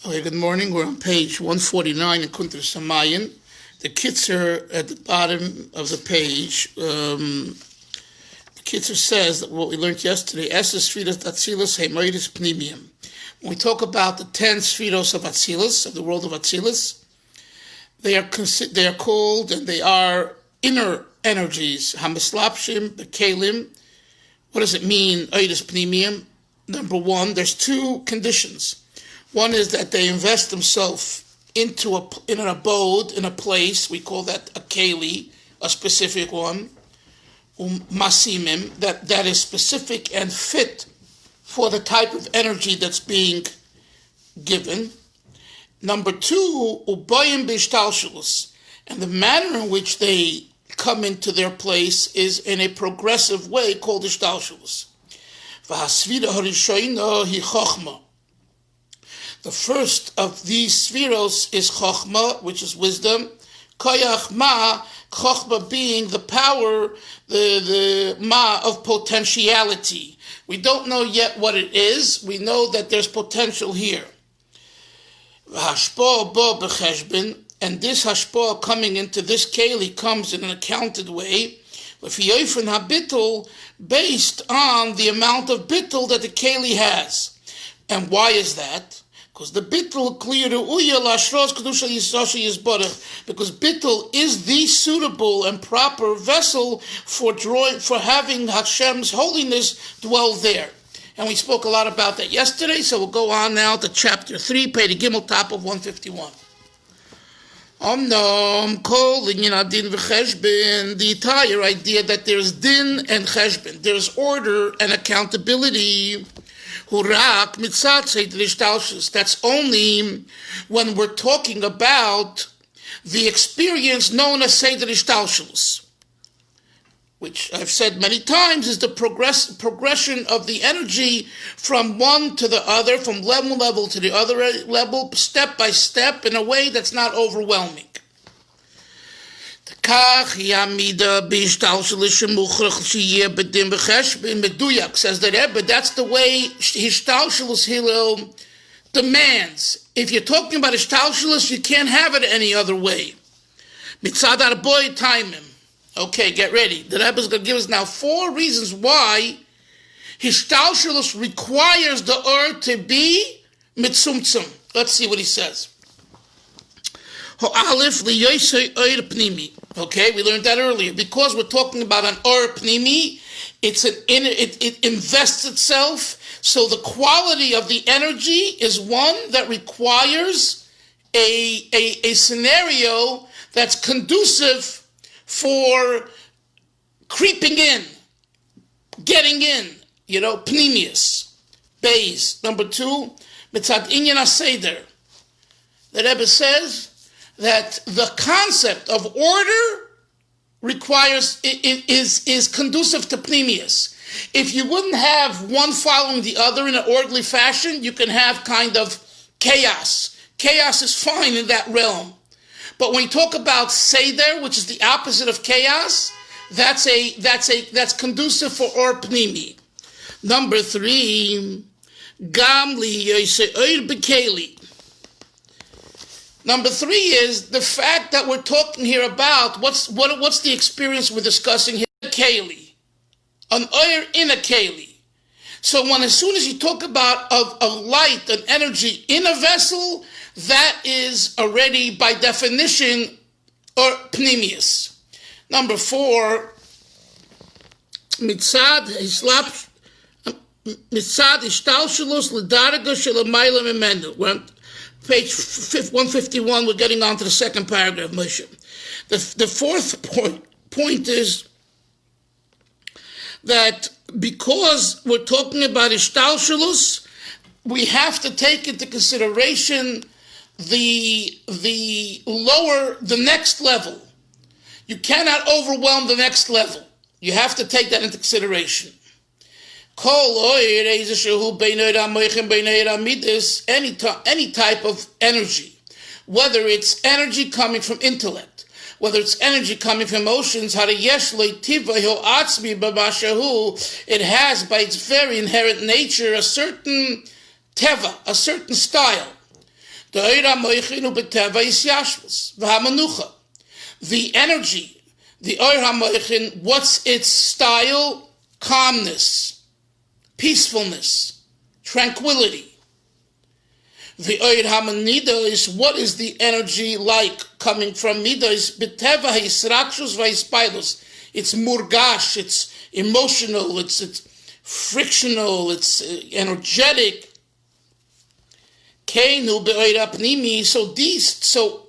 Okay, good morning. We're on page 149 in Kuntres U'Maayan. The Kitzer at the bottom of the page. The Kitzer says that what we learned yesterday, Esses Sfiros Atzilus Hemoidis Pnimium. When we talk about the 10 Sfiros of Atzilus, of the world of Atzilus, they are called and they are inner energies. Hamislapshim, the Kalim. What does it mean, Oidis Pnimium? Number one, there's two conditions. One is that they invest themselves in an abode, in a place. We call that a keli, a specific one. Masimim, that is specific and fit for the type of energy that's being given. Number two, ubayim b'ishtalshelus, and the manner in which they come into their place is in a progressive way called ishtalshelus. V'hasvira harishoina hi chochma. The first of these spheros is Chochmah, which is wisdom. Koyach Ma, Chochmah being the power, the Ma of potentiality. We don't know yet what it is. We know that there's potential here. Hashpah bo b'cheshbin, and this hashpah coming into this keli comes in an accounted way. V'fiyofen habittul, based on the amount of bittul that the keli has. And why is that? Because the bittul clear to uya lashros kedusha yisasha yisbarach. Because bittul is the suitable and proper vessel for having Hashem's holiness dwell there. And we spoke a lot about that yesterday, so we'll go on now to chapter 3, page Gimel, top of 151. The entire idea that there's din and cheshbin, there's order and accountability. That's only when we're talking about the experience known as Seder Ishtalshelus, which I've said many times is the progression of the energy from one to the other, from level to the other level, step by step, in a way that's not overwhelming. Says the Rebbe, that's the way Hishtalshelus Hillel demands. If you're talking about Hishtalshelus, you can't have it any other way. Mitzad boy timim. Okay, get ready. The Rebbe is going to give us now 4 reasons why Hishtalshelus requires the to be mitzumtzum. Let's see what he says. Okay, we learned that earlier. Because we're talking about an or pnimi, it invests itself. So the quality of the energy is one that requires a scenario that's conducive for creeping in, getting in, pnimius, base. Number 2, mitzad inyan aseder. The Rebbe says that the concept of order is conducive to pnimius. If you wouldn't have one following the other in an orderly fashion, you can have kind of chaos. Chaos is fine in that realm. But when you talk about seder, which is the opposite of chaos, that's conducive for or pnimi. Number 3, gam li yosei bekeli. Number 3 is the fact that we're talking here about what's the experience we're discussing here? A keli, an oir in a keli. So as soon as you talk about a light, an energy in a vessel, that is already by definition or pnimius. Number 4, mitzad ishtalshelus l'darga shelamayla memenu. Page 151, we're getting on to the second paragraph, Moshe. The 4th point is that because we're talking about ishtalshelus, we have to take into consideration the next level. You cannot overwhelm the next level. You have to take that into consideration. Any type of energy, whether it's energy coming from intellect, whether it's energy coming from emotions, it has by its very inherent nature a certain teva, a certain style. The energy, the Oir HaMoichin, what's its style? Calmness, peacefulness, tranquility. The Oir HaManida is, what is the energy like coming from Midas? B'teva ha'israkshus v'hispilus. It's murgash, it's emotional, it's frictional, it's energetic. Keinu be'oir pnimi. So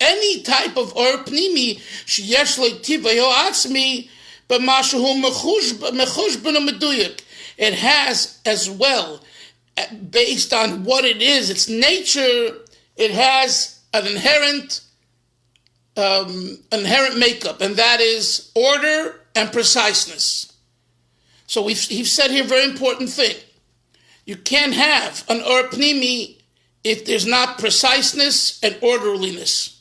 any type of oir pnimi sheyesh lo tivayo atzmi b'mashu mechush b'no meduyek. It has as well, based on what it is, its nature, it has an inherent makeup, and that is order and preciseness. So he's said here a very important thing. You can't have an or pnimi if there's not preciseness and orderliness,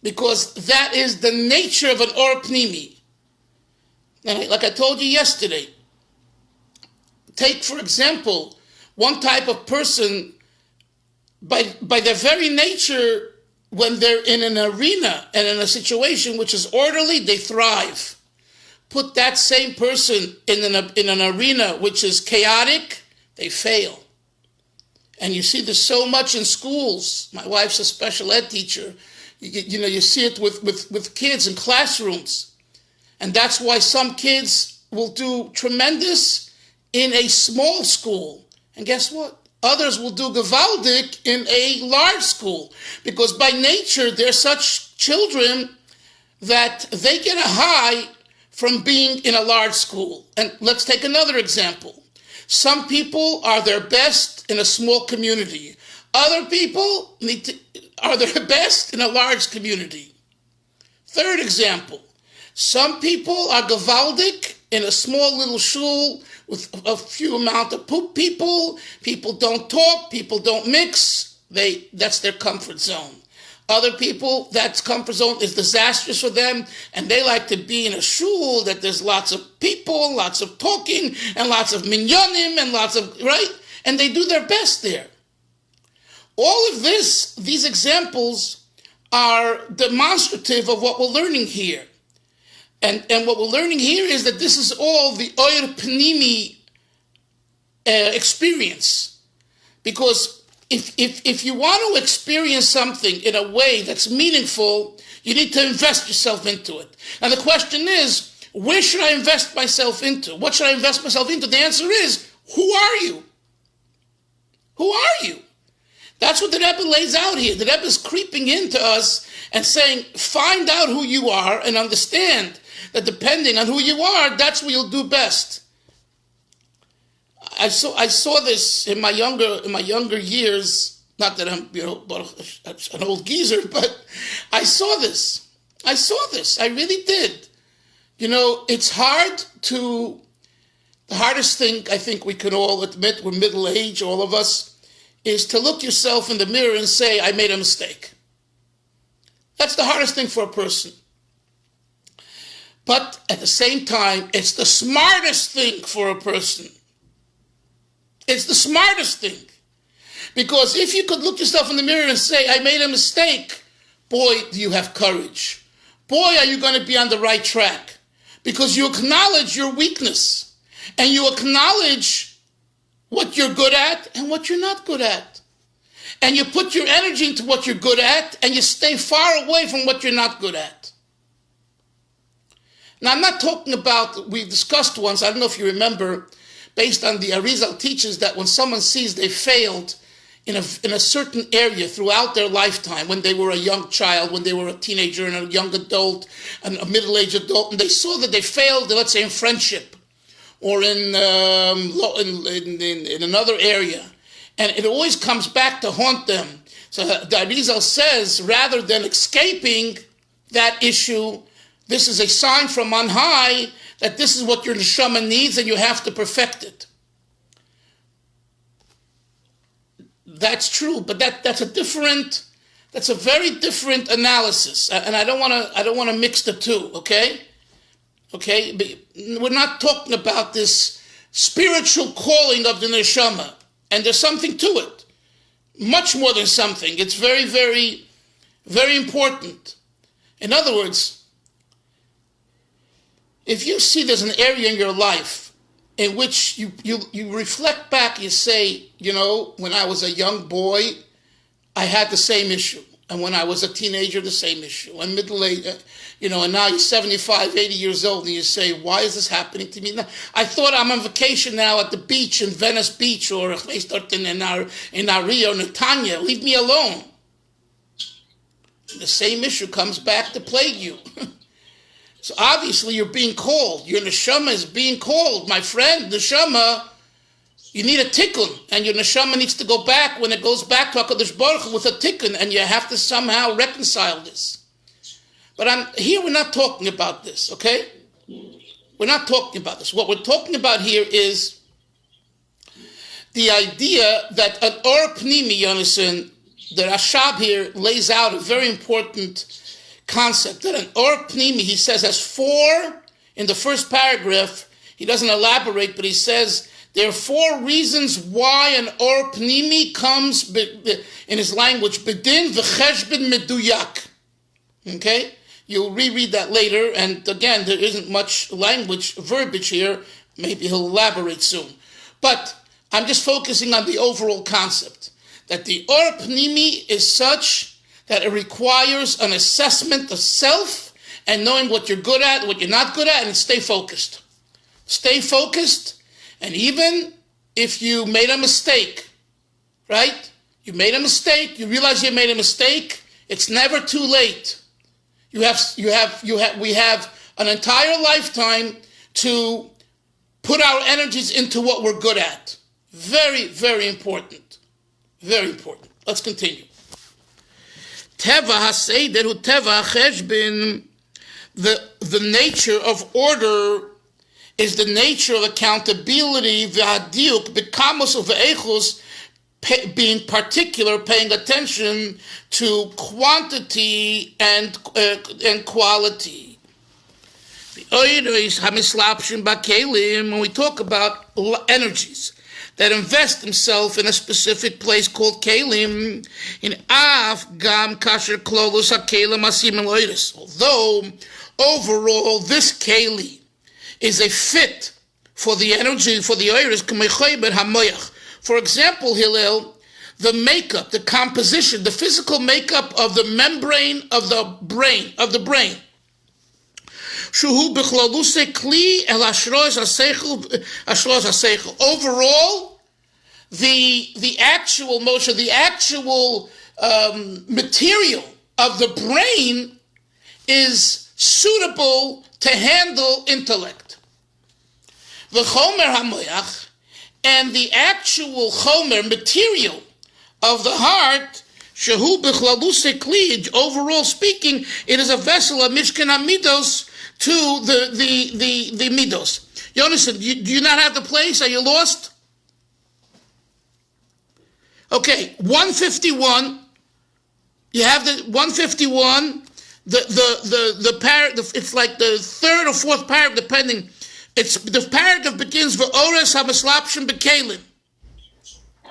because that is the nature of an or pnimi. And like I told you yesterday, take, for example, one type of person, by their very nature, when they're in an arena and in a situation which is orderly, they thrive. Put that same person in an arena which is chaotic, they fail. And you see this so much in schools. My wife's a special ed teacher. You see it with kids in classrooms. And that's why some kids will do tremendous in a small school. And guess what? Others will do gewaldig in a large school. Because by nature, they're such children that they get a high from being in a large school. And let's take another example. Some people are their best in a small community. Other people are their best in a large community. Third example. Some people are gewaldig in a small little shul with a few amount of people. People don't talk, people don't mix. That's their comfort zone. Other people, that comfort zone is disastrous for them, and they like to be in a shul that there's lots of people, lots of talking, and lots of minyanim, and lots of, right? And they do their best there. All of these examples are demonstrative of what we're learning here. And what we're learning here is that this is all the Oir Pnimi experience. Because if you want to experience something in a way that's meaningful, you need to invest yourself into it. And the question is, where should I invest myself into? What should I invest myself into? The answer is, who are you? Who are you? That's what the Rebbe lays out here. The Rebbe is creeping into us and saying, find out who you are and understand that depending on who you are, that's what you'll do best. I saw this in my younger years. Not that I'm an old geezer, but I saw this. I really did. It's hard to. The hardest thing I think we can all admit, we're middle age, all of us, is to look yourself in the mirror and say, I made a mistake. That's the hardest thing for a person. But at the same time, it's the smartest thing for a person. It's the smartest thing. Because if you could look yourself in the mirror and say, I made a mistake, boy, do you have courage. Boy, are you going to be on the right track. Because you acknowledge your weakness. And you acknowledge what you're good at and what you're not good at. And you put your energy into what you're good at, and you stay far away from what you're not good at. Now, I'm not talking about, we discussed once, I don't know if you remember, based on the Arizal teaches that when someone sees they failed in a certain area throughout their lifetime, when they were a young child, when they were a teenager and a young adult, and a middle-aged adult, and they saw that they failed, let's say in friendship, or in another area, and it always comes back to haunt them. So the Arizal says, rather than escaping that issue, this is a sign from on high that this is what your neshama needs and you have to perfect it. That's true, but that's a very different analysis, and I don't want to mix the two. Okay, we're not talking about this spiritual calling of the neshama And there's something to it. Much more than something. It's very, very, very important. In other words, if you see there's an area in your life in which you reflect back, you say, when I was a young boy, I had the same issue. And when I was a teenager, the same issue. And middle-aged, and now you're 75, 80 years old, and you say, why is this happening to me now? I thought I'm on vacation now at the beach, in Venice Beach, or in Ari or Netanya. Leave me alone. The same issue comes back to plague you. So obviously you're being called. Your neshama is being called. My friend, neshama, you need a tikkun, and your neshama needs to go back when it goes back to HaKadosh Baruch Hu with a tikkun, and you have to somehow reconcile this. But here we're not talking about this, okay? We're not talking about this. What we're talking about here is the idea that an or pnimi, Yonason, the Rashab here lays out a very important concept. That an or pnimi, he says, has four, in the first paragraph, he doesn't elaborate, but he says, there are four reasons why an or pnimi comes, in his language, bedin v'cheshbon meduyak. Okay? You'll reread that later, and again, there isn't much verbiage here. Maybe he'll elaborate soon. But I'm just focusing on the overall concept, that the or pnimi is such that it requires an assessment of self and knowing what you're good at, what you're not good at, and stay focused. Stay focused. And even if you made a mistake, right? You made a mistake, you realize you made a mistake, it's never too late. We have an entire lifetime to put our energies into what we're good at. Very, very important. Very important. Let's continue. Teva haseder hu teva cheshbin, the nature of order is the nature of accountability, v'hadiuk, b'kamos of v'echus, being particular, paying attention to quantity and quality. When we talk about energies that invest themselves in a specific place called kelim, in af gam kasher klolus hakelim asim eloiris. Although overall this keli is a fit for the energy, for the oiris, k'meichoyber hamoyach. For example, Hillel, the makeup, the composition, the physical makeup of the membrane of the brain. Shuhu b'chlaluse kli el ashros haseichel. Overall, the actual motion, the actual material of the brain is suitable to handle intellect. V'chomer hamoyach, and the actual chomer, material of the heart, shehu b'chlaluse kli, overall speaking, it is a vessel, a mishkan hamidos, to the midos. Yonason, do you not have the place? Are you lost? Okay, 151. You have the 151. It's like the third or fourth paragraph, depending. The paragraph begins v'ores hamaslapshim b'kelim.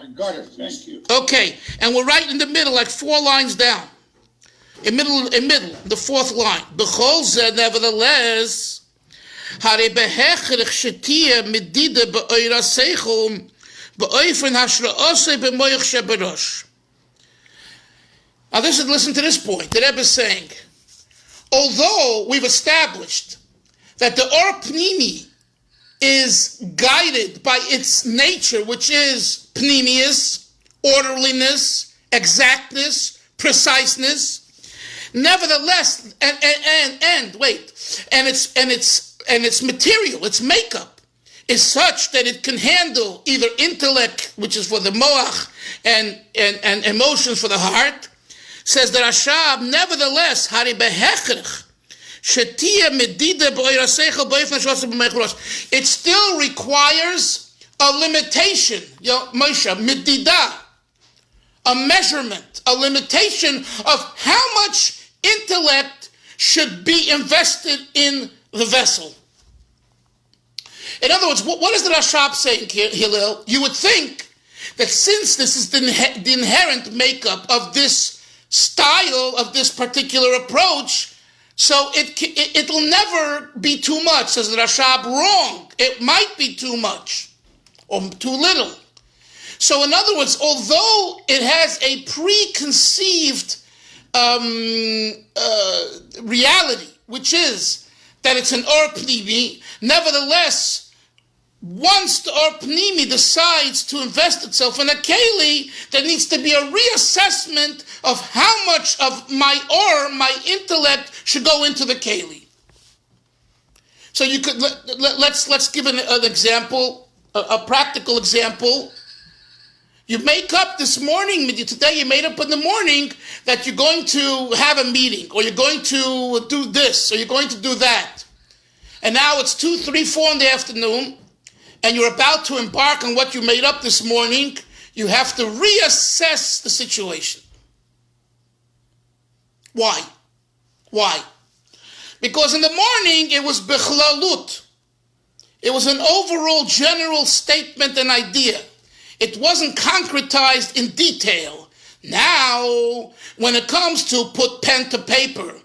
I got it. Thank you. Okay, and we're right in the middle, like 4 lines down. In middle, the fourth line. B'chol zeh, nevertheless, harei behechrich shetia medida b'oira seichel b'oifen hashraose b'moich sheberosh. Now listen to this point. The Rebbe is saying, although we've established that the or pnimi is guided by its nature, which is pnimius, orderliness, exactness, preciseness. Nevertheless, its material, its makeup, is such that it can handle either intellect, which is for the moach, and emotions for the heart. Says the Rashab, nevertheless, hari behechrich, it still requires a limitation, Moshe, medida, a measurement, a limitation of how much intellect should be invested in the vessel. In other words, what is the Rashab saying here, Hillel? You would think that since this is the inherent makeup of this style, of this particular approach, so it'll never be too much, says the Rashab. Wrong. It might be too much or too little. So in other words, although it has a preconceived reality, which is that it's an Or Pnimi, nevertheless, once the Or Pnimi decides to invest itself in a Keli, there needs to be a reassessment of how much of my intellect should go into the Keli. So you could, let's give an example, a practical example. You make up this morning, today you made up in the morning that you're going to have a meeting, or you're going to do this, or you're going to do that. And now it's 2, 3, 4 in the afternoon, and you're about to embark on what you made up this morning. You have to reassess the situation. Why? Why? Because in the morning it was bechlalut. It was an overall general statement and idea. It wasn't concretized in detail. Now, when it comes to put pen to paper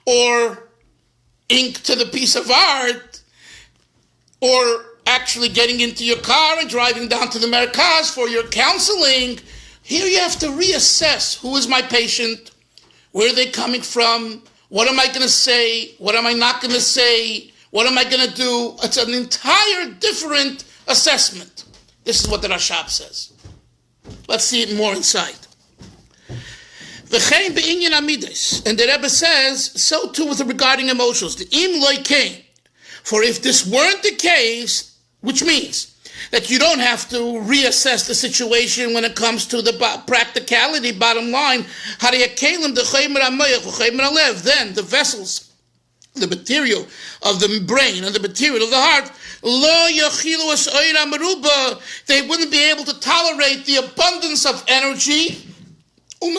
or ink to the piece of art, or actually getting into your car and driving down to the Merkaz for your counseling, here you have to reassess who is my patient, where are they coming from, what am I going to say, what am I not going to say, what am I going to do. It's an entire different assessment. This is what the Rashab says. Let's see it more inside. V'chein be'inyan amidas, and the Rebbe says, so too with regarding emotions. The im loy kein, for if this weren't the case, which means that you don't have to reassess the situation when it comes to the practicality, bottom line, then the vessels, the material of the brain and the material of the heart, they wouldn't be able to tolerate the abundance of energy, and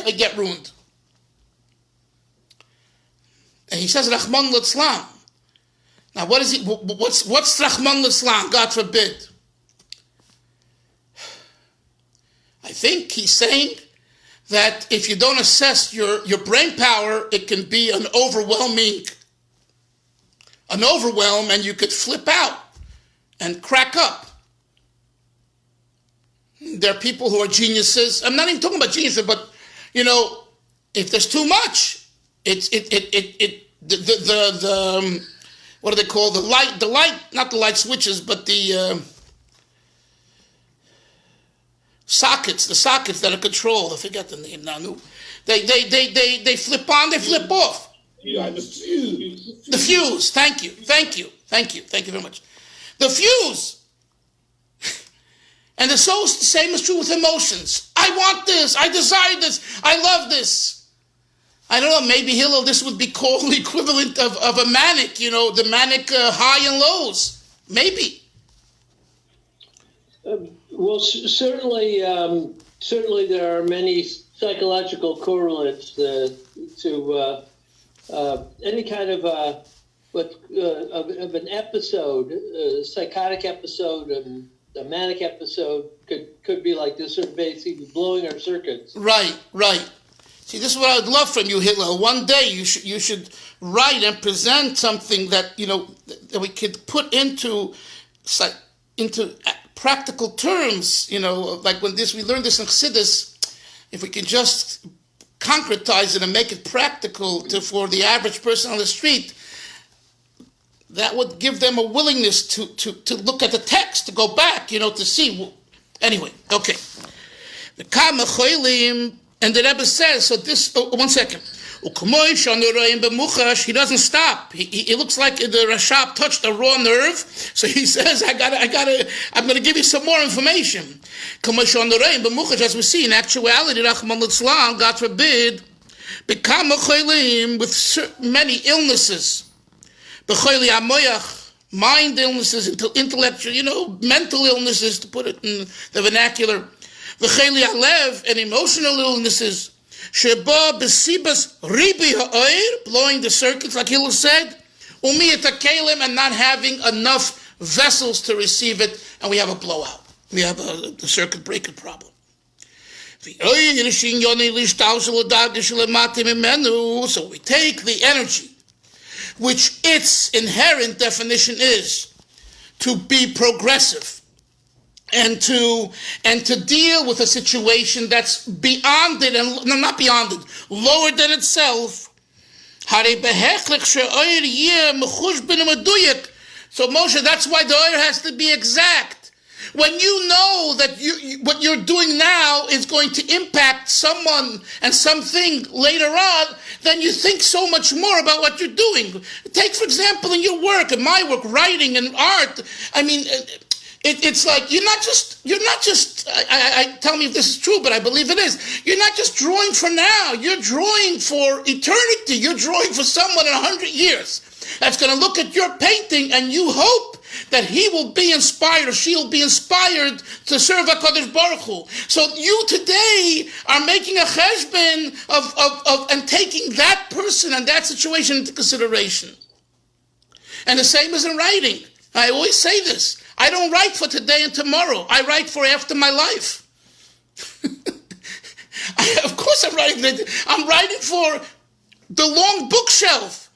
they get ruined. And he says, Rahman l'Islam. Now, what is he? What's Rahman l'Islam? God forbid. I think he's saying that if you don't assess your brain power, it can be an overwhelm, and you could flip out and crack up. There are people who are geniuses. I'm not even talking about geniuses, but if there's too much, what do they call the light, not the light switches, but the sockets that are controlled. I forget the name now. They flip on, they flip off. Yeah, the fuse. The fuse. Thank you very much. The fuse. And the same is true with emotions. I want this. I desire this. I love this. I don't know, maybe Hillel, this would be called the equivalent of a manic, the manic high and lows. Maybe. Well, certainly there are many psychological correlates to any kind of an episode, a psychotic episode, and a manic episode could be like this, or basically blowing our circuits. Right. See, this is what I would love from you, Hillel. One day you should write and present something that that we could put into practical terms. Like when we learned this in Chassidus, if we can just concretize it and make it practical for the average person on the street, that would give them a willingness to look at the text, to go back, to see. Anyway, okay. The Kamachoilim, and the Rebbe says, so this, 1 second. He doesn't stop. He looks like the Rashab touched a raw nerve. So he says, I'm going to give you some more information. As we see, in actuality, Rahman l'Islam, God forbid, with many illnesses. Mind illnesses, intellectual, mental illnesses, to put it in the vernacular. And emotional illnesses. Blowing the circuits, like Hillel said, and not having enough vessels to receive it, and we have a blowout. We have the circuit breaker problem. So we take the energy, which its inherent definition is to be progressive and to deal with a situation that's beyond it, and no, not beyond it, lower than itself. So Moshe, that's why the oil has to be exact. When you know that what you're doing now is going to impact someone and something later on, then you think so much more about what you're doing. Take, for example, in your work, in my work, writing and art. I mean, it's like you're not just. I tell me if this is true, but I believe it is. You're not just drawing for now. You're drawing for eternity. You're drawing for someone in 100 years that's going to look at your painting, and you hope that he will be inspired or she will be inspired to serve HaKadosh Baruch Hu. So you today are making a cheshbon of and taking that person and that situation into consideration. And the same as in writing. I always say this. I don't write for today and tomorrow. I write for after my life. Of course I'm writing. I'm writing for the long bookshelf.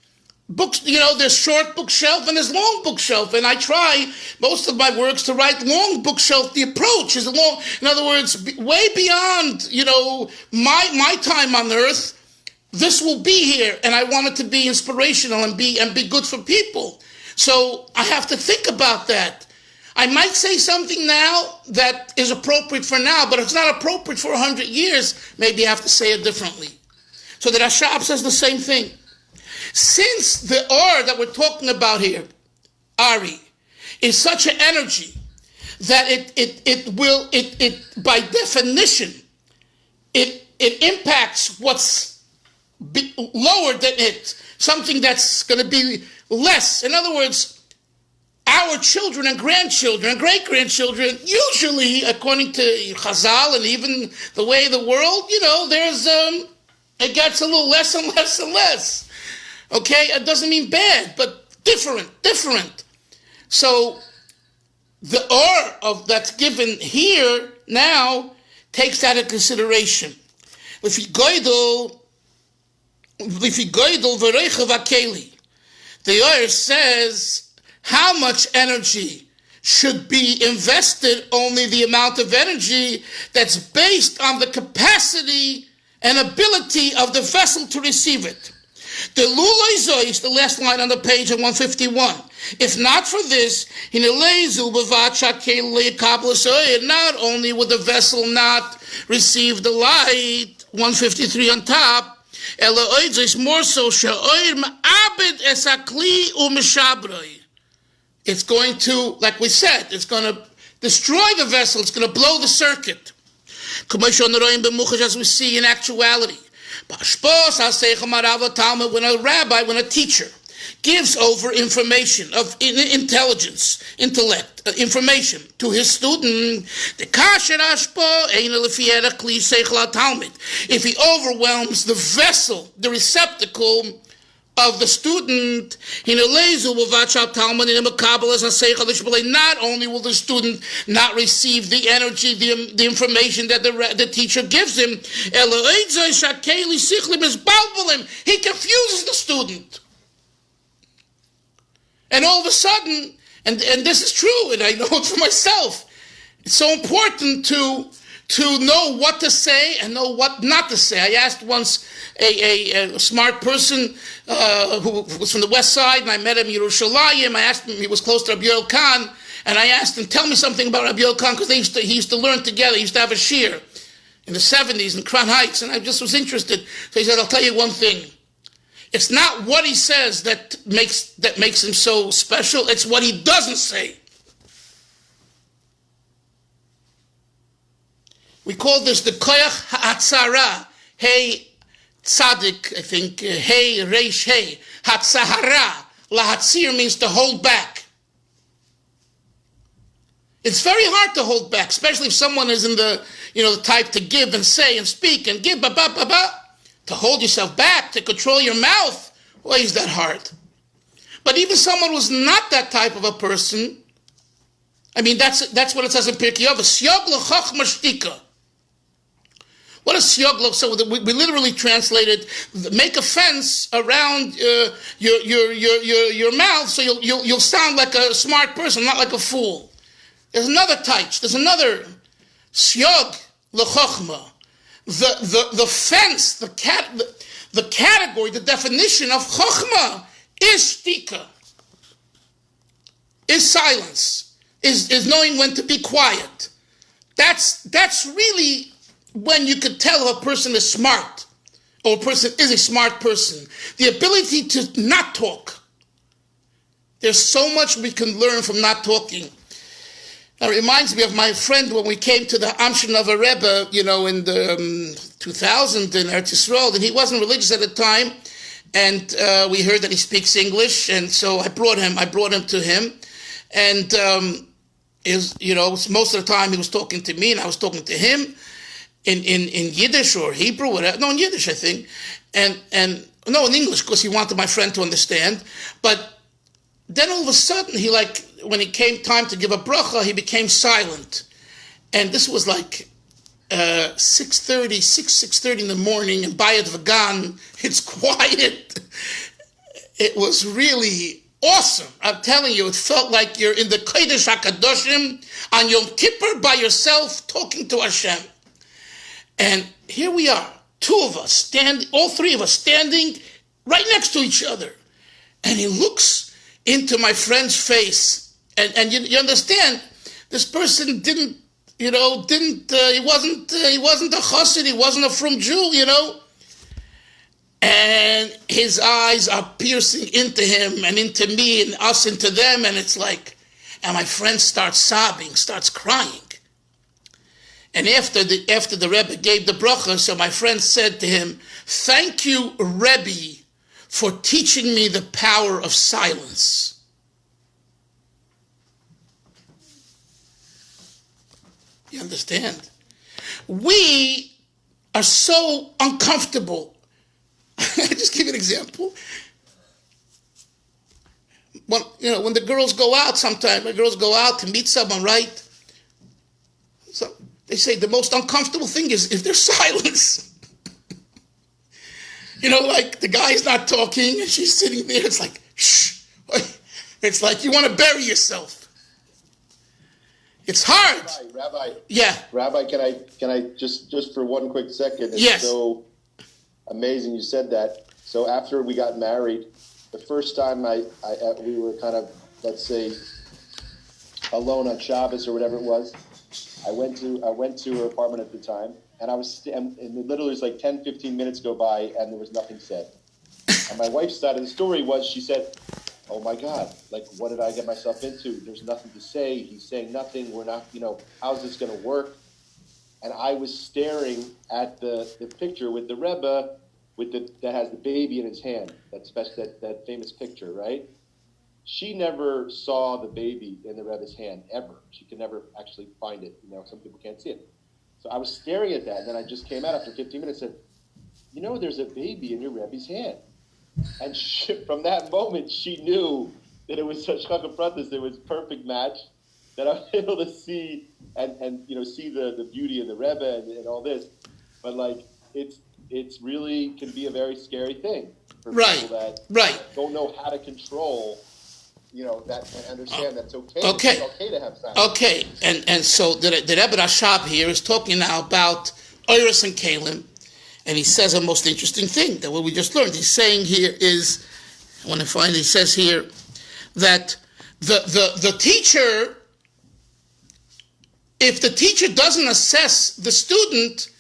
Books, there's short bookshelf and there's long bookshelf, and I try most of my works to write long bookshelf. The approach is long. In other words, way beyond my time on earth. This will be here, and I want it to be inspirational and be good for people. So I have to think about that. I might say something now that is appropriate for now, but if it's not appropriate for 100 years, maybe I have to say it differently. So the Rashab says the same thing. Since the or that we're talking about here, Ari, is such an energy that it by definition it impacts what's lower than it, something that's going to be less. In other words, our children and grandchildren and great-grandchildren, usually, according to Chazal and even the way of the world, there's it gets a little less and less and less. Okay, it doesn't mean bad, but different. So the or of that's given here now takes that into consideration. The or says how much energy should be invested, only the amount of energy that's based on the capacity and ability of the vessel to receive it. The lulay zois, the last line on the page of 151. If not for this, not only would the vessel not receive the light, 153 on top, more so, it's going to, like we said, it's going to destroy the vessel, it's going to blow the circuit. As we see in actuality. When a rabbi, when a teacher gives over information of intelligence, intellect, information to his student, if he overwhelms the vessel, the receptacle of the student, not only will the student not receive the energy, the information that the teacher gives him, he confuses the student. And all of a sudden, and this is true, and I know it for myself, it's so important to know what to say and know what not to say. I asked once a smart person who was from the West Side, and I met him in Yerushalayim. I asked him, he was close to Rabbi Yoel Khan, and I asked him, tell me something about Rabbi Yoel Khan, because he used to learn together. He used to have a shir in the 70s in Crown Heights, and I just was interested. So he said, I'll tell you one thing. It's not what he says that makes him so special. It's what he doesn't say. We call this the koyach ha'atzara. Hey tzadik, I think. Hey reish hey. Hatzahara. Lahatzir means to hold back. It's very hard to hold back, especially if someone is in the type to give and say and speak and give, to hold yourself back, to control your mouth. Why is that hard? But even someone who's not that type of a person, I mean, that's what it says in Pirkei Avos. Siyog l'chochma shtika. What is siyog? So we literally translated, make a fence around your mouth so you'll sound like a smart person, not like a fool. There's another taich. There's another siyog l'chochma. The fence, the category, the definition of chochma is shtika, is silence, is knowing when to be quiet. That's really when you could tell if a person is smart or a person is a smart person. The ability to not talk. There's so much we can learn from not talking. It reminds me of my friend when we came to the Amshin of a Rebbe, in the 2000 in Eretz Yisrael, and he wasn't religious at the time, and we heard that he speaks English, and so I brought him to him, and most of the time he was talking to me and I was talking to him in Yiddish or Hebrew, whatever. No, in Yiddish, I think, and no, in English, because he wanted my friend to understand. But then all of a sudden, when it came time to give a bracha, he became silent. And this was like 6:30 in the morning, and Bayat Vagan, it's quiet. It was really awesome. I'm telling you, it felt like you're in the Kodesh HaKadoshim on Yom Kippur by yourself talking to Hashem. And here we are, all three of us standing right next to each other. And he looks into my friend's face. And you understand, this person he wasn't a chassid, he wasn't a frum Jew, And his eyes are piercing into him and into me and us into them, and it's like, and my friend starts sobbing, starts crying. And after the Rebbe gave the bracha, so my friend said to him, "Thank you, Rebbe, for teaching me the power of silence." You understand? We are so uncomfortable. I'll just give you an example. When the girls go out sometimes, to meet someone, right? So they say the most uncomfortable thing is if there's silence. Like the guy's not talking and she's sitting there. It's like, shh. It's like you want to bury yourself. It's hard. Rabbi. Yeah. Rabbi, can I just for one quick second? It's yes. So amazing you said that. So after we got married, the first time we were kind of, let's say, alone on Shabbos or whatever it was, I went to her apartment at the time, and I was and it literally was like 10, 15 minutes go by, and there was nothing said. And my wife's side of the story was, she said, "Oh my God, like what did I get myself into? There's nothing to say. He's saying nothing. We're not, how's this going to work?" And I was staring at the picture with the Rebbe that has the baby in his hand. That famous picture, right? She never saw the baby in the Rebbe's hand, ever. She could never actually find it. Some people can't see it. So I was staring at that, and then I just came out after 15 minutes and said, "There's a baby in your Rebbe's hand." And from that moment, she knew that it was such Chacham Pratis, it was perfect match, that I was able to see and see the beauty of the Rebbe and all this. But it's really can be a very scary thing for people that don't know how to control that and understand that it's okay. Okay. It's okay to have silence. Okay. And so the Rebbe Rashab here is talking now about Oiris and Kalim, and he says a most interesting thing that what we just learned. He's saying here is, I want to find, he says here that the teacher, if the teacher doesn't assess the student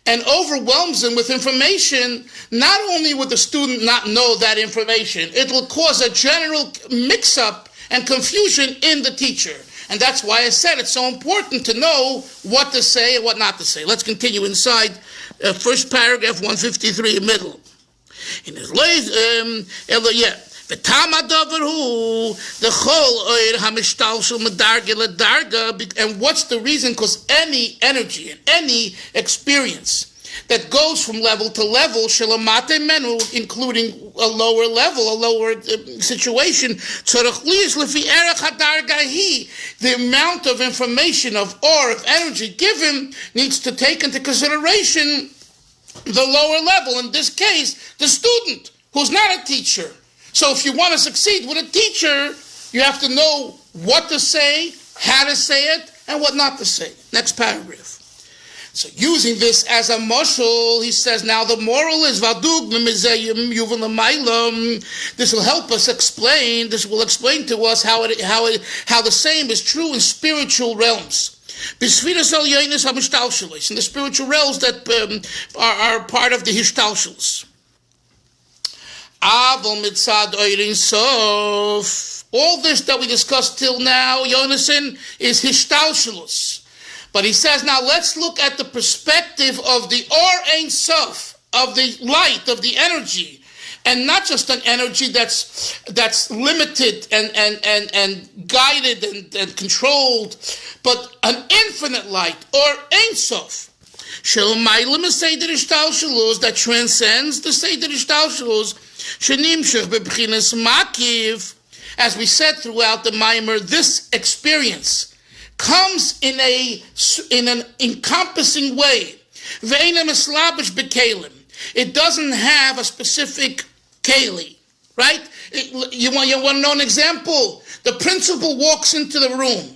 and overwhelms him with information, not only would the student not know that information, it will cause a general mix-up and confusion in the teacher. And that's why I said it's so important to know what to say and what not to say. Let's continue inside first paragraph 153 in middle. In his and what's the reason? Because any energy and any experience that goes from level to level, shelamate menu, including a lower level, a lower situation. The amount of information, of energy given, needs to take into consideration the lower level. In this case, the student, who's not a teacher. So if you want to succeed with a teacher, you have to know what to say, how to say it, and what not to say. Next paragraph. So using this as a mashal, he says, now the moral is, this will help us explain, this will explain to us how the same is true in spiritual realms. In the spiritual realms that are part of the Hishtalshalos. All this that we discussed till now, Yonason, is Hishtalshalos. But he says, now let's look at the perspective of the Or Ein Sof, of the light, of the energy, and not just an energy that's limited and guided and controlled, but an infinite light, Or Ein Sof. That transcends the Seder Hishtalshalos, as we said throughout the Maimer, this experience comes in an encompassing way. It doesn't have a specific keli, right? You want to know an example? The principal walks into the room.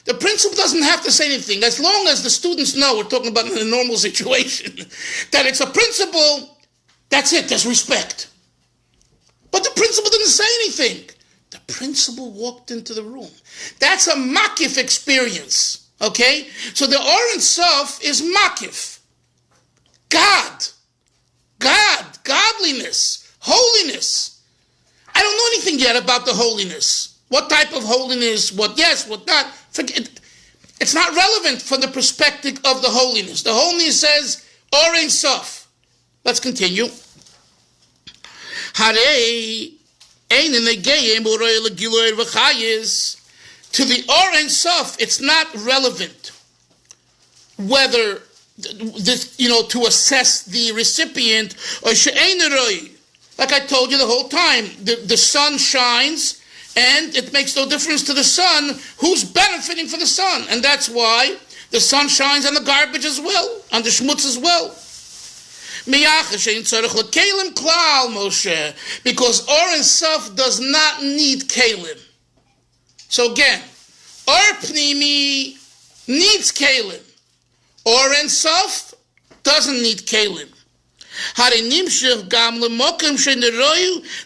The principal doesn't have to say anything, as long as the students know, we're talking about in a normal situation, that it's a principal. That's it, there's respect. But the principal didn't say anything. The principal walked into the room. That's a makif experience, okay? So the Or Ein Sof is makif. Godliness, holiness. I don't know anything yet about the holiness. What type of holiness, what yes, what not. Forget. It's not relevant from the perspective of the holiness. The holiness says Or Ein Sof. Let's continue. Harei. To the Or Ein Sof, it's not relevant whether this, to assess the recipient or she'ein. Like I told you the whole time, the sun shines, and it makes no difference to the sun who's benefiting from the sun, and that's why the sun shines on the garbage as well, on the schmutz as well. Because Or Ein Sof does not need kalim. So again, Or Pnimi needs kalim. Or Ein Sof doesn't need kalim.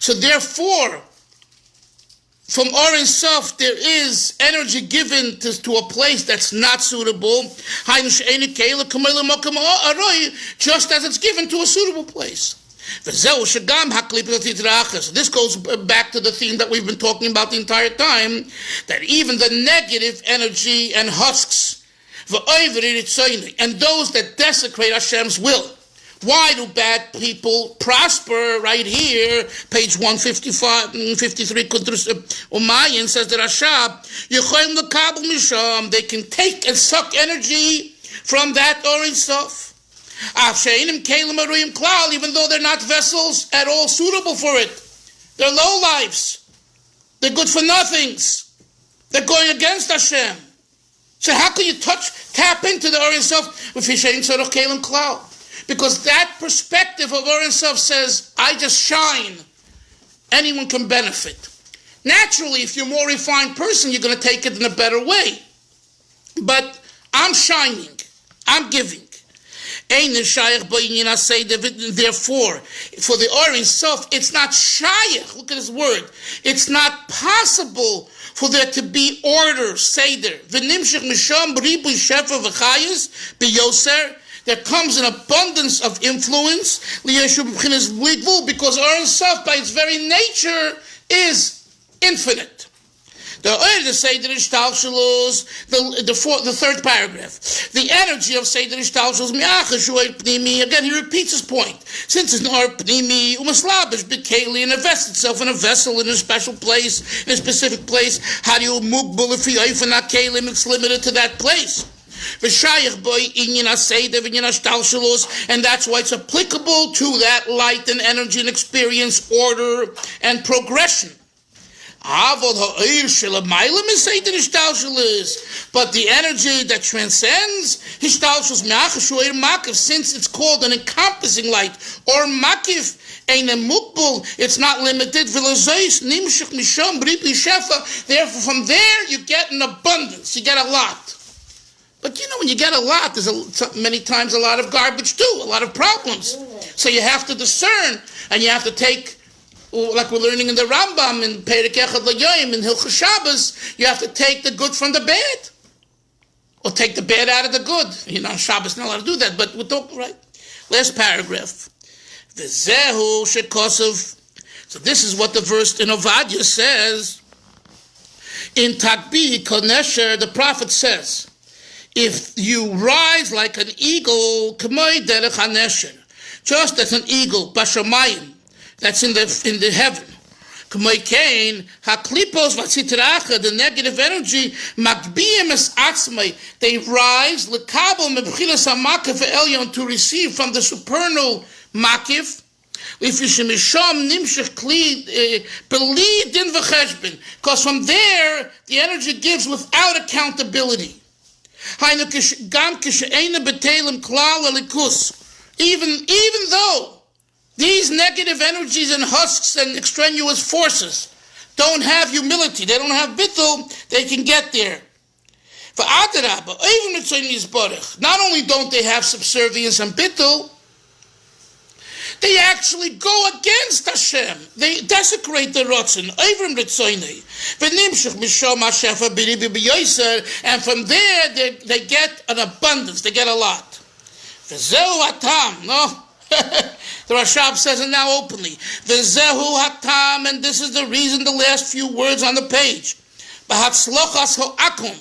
So therefore, from Or Ein Sof, there is energy given to a place that's not suitable, just as it's given to a suitable place. So this goes back to the theme that we've been talking about the entire time, that even the negative energy and husks, and those that desecrate Hashem's will. Why do bad people prosper? Right here, page 153, Kuntres U'Maayan says that they can take and suck energy from that Or Ein Sof. Even though they're not vessels at all suitable for it. They're low lives. They're good for nothings. They're going against Hashem. So how can you tap into the Or Ein Sof with Hishayin Tzorach Kelim Klal? Because that perspective of Or Ein Sof says, I just shine. Anyone can benefit. Naturally, if you're a more refined person, you're going to take it in a better way. But I'm shining. I'm giving. Therefore, for the Or Ein Sof, it's not shayach. Look at his word. It's not possible for there to be order, seder. There comes an abundance of influence, because Or Ein Sof, by its very nature, is infinite. The Seder Hishtalshalos, the third paragraph. The energy of Seder Hishtalshalos, again, he repeats his point. Since it's an Or Pnimi, Umaslabish, Bekeli, and invests itself in a vessel in a special place, in a specific place, how do you move Bulifi Eifan Kelim? It's limited to that place. And that's why it's applicable to that light and energy and experience, order and progression. But the energy that transcends, since it's called an encompassing light, or makif, it's not limited. Therefore, from there you get an abundance, you get a lot. But when you get a lot, there's many times a lot of garbage too, a lot of problems. So you have to discern, and you have to take, like we're learning in the Rambam, in Perek Echad L'Yoyim, in Hilchos Shabbos, you have to take the good from the bad. Or take the bad out of the good. On Shabbos, not allowed to do that, but we'll talk, right? Last paragraph. V'zehu shekosov. So this is what the verse in Ovadia says. In Takbi Konesher, the prophet says, if you rise like an eagle, k'moi derech hanesher, just as an eagle, bashamayim, that's in the heaven. K'moi kain, haklipos v'tzitracha, the negative energy, makbiyim es atzmai, they rise, l'kabel mebchilas hamakif elyon, to receive from the supernal makif, because from there the energy gives without accountability. Even though these negative energies and husks and extraneous forces don't have humility, they don't have bittul, they can get there. Not only don't they have subservience and bittul, they actually go against Hashem. They desecrate the Ratzon. And from there, they get an abundance. They get a lot. No. The Rashab says it now openly. V'zehu hatam, and this is the reason, the last few words on the page. B'hatzlochas ho'akum,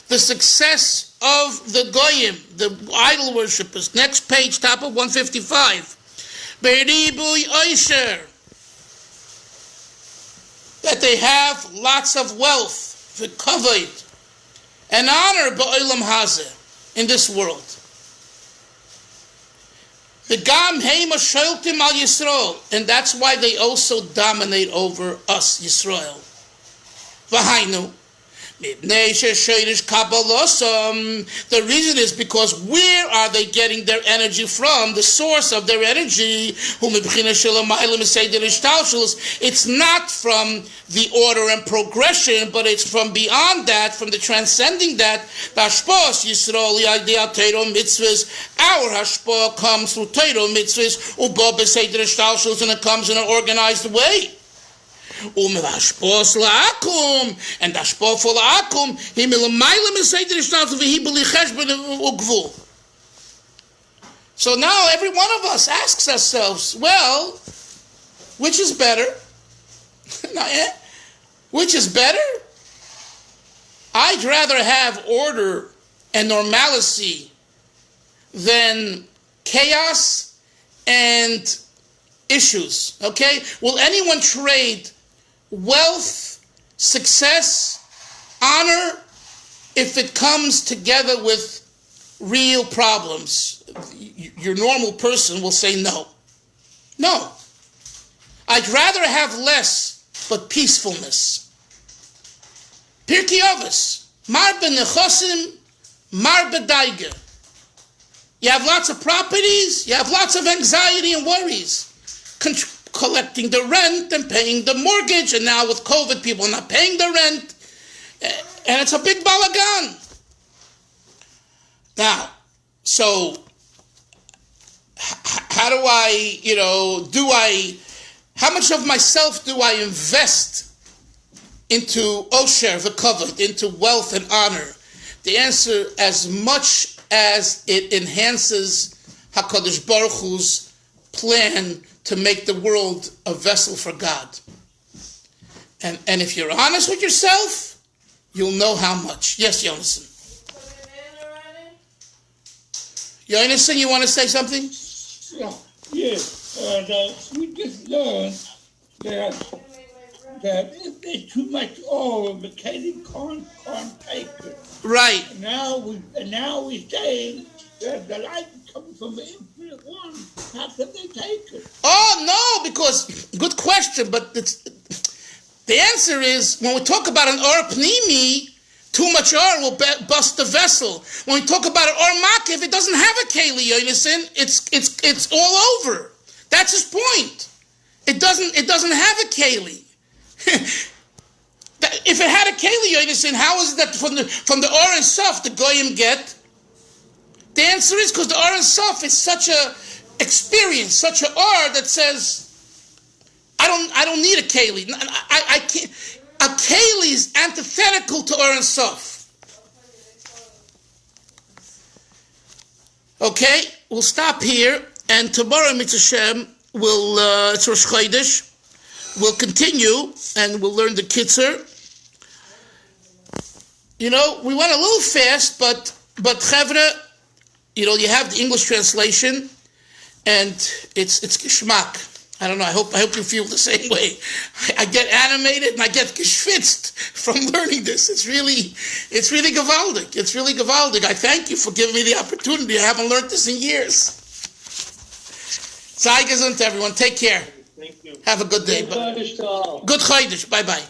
the success of the goyim, the idol worshippers. Next page, top of 155. Beribuy oisher, that they have lots of wealth, v'kavod, and honor ba'olam hazeh, in this world. V'gam heim asholtim al Yisrael, and that's why they also dominate over us, Yisrael. V'hainu, the reason is because where are they getting their energy from? The source of their energy, it's not from the order and progression, but it's from beyond that, from the transcending that. Our hashpah comes through Torah mitzvahs, and it comes in an organized way. And Ashpo for La'akum, he milamaylam is say to the Shtalshus v'hi b'li cheshbon u'gvul. So now every one of us asks ourselves, well, which is better? Which is better? I'd rather have order and normalcy than chaos and issues. Okay? Will anyone trade wealth, success, honor, if it comes together with real problems? Your normal person will say no. No. I'd rather have less, but peacefulness. Pirkei Avos, mar b'nechosim, mar b'daiga. You have lots of properties, you have lots of anxiety and worries. Collecting the rent and paying the mortgage, and now with COVID, people are not paying the rent, and it's a big balagan. Now, so how do how much of myself do I invest into osher v'kavod, into wealth and honor? The answer, as much as it enhances HaKadosh Baruch Hu's plan to make the world a vessel for God. And if you're honest with yourself, you'll know how much. Yes, Yonason. Yonason, you want to say something? Yes. We just learned that if there's too much oil, the mechanic can't take it. Right. And now we're saying that the light is coming from the infinite one. How can they take it? Oh, no, because, good question, but the answer is, when we talk about an or pnimi, too much or will bust the vessel. When we talk about an or makiv, it doesn't have a keli, yonasin. It's all over. That's his point. It doesn't have a keli. If it had a keli, yonasin, how is it that from the or and sof the goyim get? The answer is because the or and sof is such a experience, such a or that says, I don't need a keli. I can't. A keli is antithetical to or and sof. Okay, we'll stop here, and tomorrow, Mitzvah Hashem, it's Rosh Chodesh. We'll continue, and we'll learn the Kitzur. You know, we went a little fast, but Chevra, you know, you have the English translation, and it's geschmack. I don't know. I hope you feel the same way. I get animated and I get geschwitzt from learning this. It's really gewaldig. It's really gewaldig. I thank you for giving me the opportunity. I haven't learned this in years. Sei gesund, everyone. Take care. Thank you. Have a good day. Good Chodesh to all. Good Chodesh. Bye-bye.